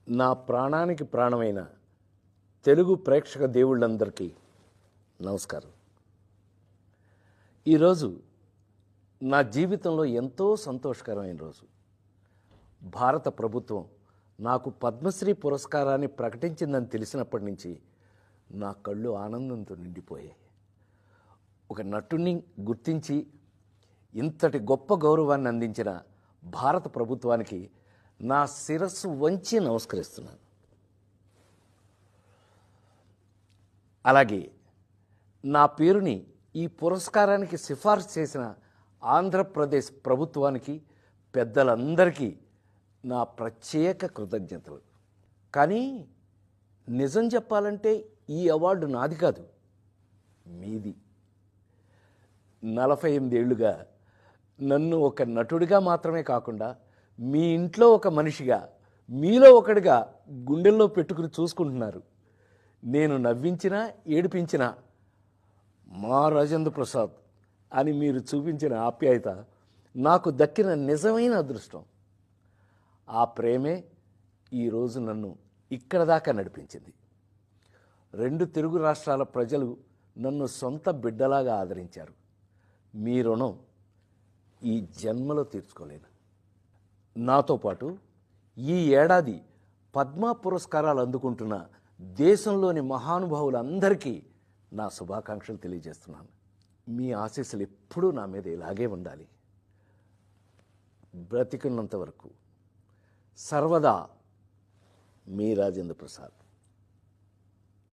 నా ప్రాణానికి ప్రాణమైన తెలుగు ప్రేక్షక దేవుళ్ళందరికీ నమస్కారం. ఈరోజు నా జీవితంలో ఎంతో సంతోషకరమైన రోజు. భారత ప్రభుత్వం నాకు పద్మశ్రీ పురస్కారాన్ని ప్రకటించిందని తెలిసినప్పటి నుంచి నా కళ్ళు ఆనందంతో నిండిపోయాయి. ఒక నటుడిని గుర్తించి ఇంతటి గొప్ప గౌరవాన్ని అందించిన భారత ప్రభుత్వానికి నా శిరస్సు వంచి నమస్కరిస్తున్నాను. అలాగే నా పేరుని ఈ పురస్కారానికి సిఫార్సు చేసిన ఆంధ్రప్రదేశ్ ప్రభుత్వానికి, పెద్దలందరికీ నా ప్రత్యేక కృతజ్ఞతలు. కానీ నిజం చెప్పాలంటే ఈ అవార్డు నాది కాదు, మీది. 48 ఏళ్లుగా నన్ను ఒక నటుడిగా మాత్రమే కాకుండా మీ ఇంట్లో ఒక మనిషిగా, మీలో ఒకడిగా గుండెల్లో పెట్టుకుని చూసుకుంటున్నారు. నేను నవ్వించినా ఏడిపించినా మా రాజేంద్ర ప్రసాద్ అని మీరు చూపించిన ఆప్యాయత నాకు దక్కిన నిజమైన అదృష్టం. ఆ ప్రేమే ఈరోజు నన్ను ఇక్కడ దాకా నడిపించింది. 2 తెలుగు రాష్ట్రాల ప్రజలు నన్ను సొంత బిడ్డలాగా ఆదరించారు. మీ రుణం ఈ జన్మలో తీర్చుకోలేను. నాతో పాటు ఈ ఏడాది పద్మ పురస్కారాలు అందుకుంటున్న దేశంలోని మహానుభావులందరికీ నా శుభాకాంక్షలు తెలియజేస్తున్నాను. మీ ఆశీస్సులు ఎప్పుడూ నా మీద ఇలాగే ఉండాలి. బ్రతికున్నంత వరకు సర్వదా మీ రాజేంద్ర ప్రసాద్.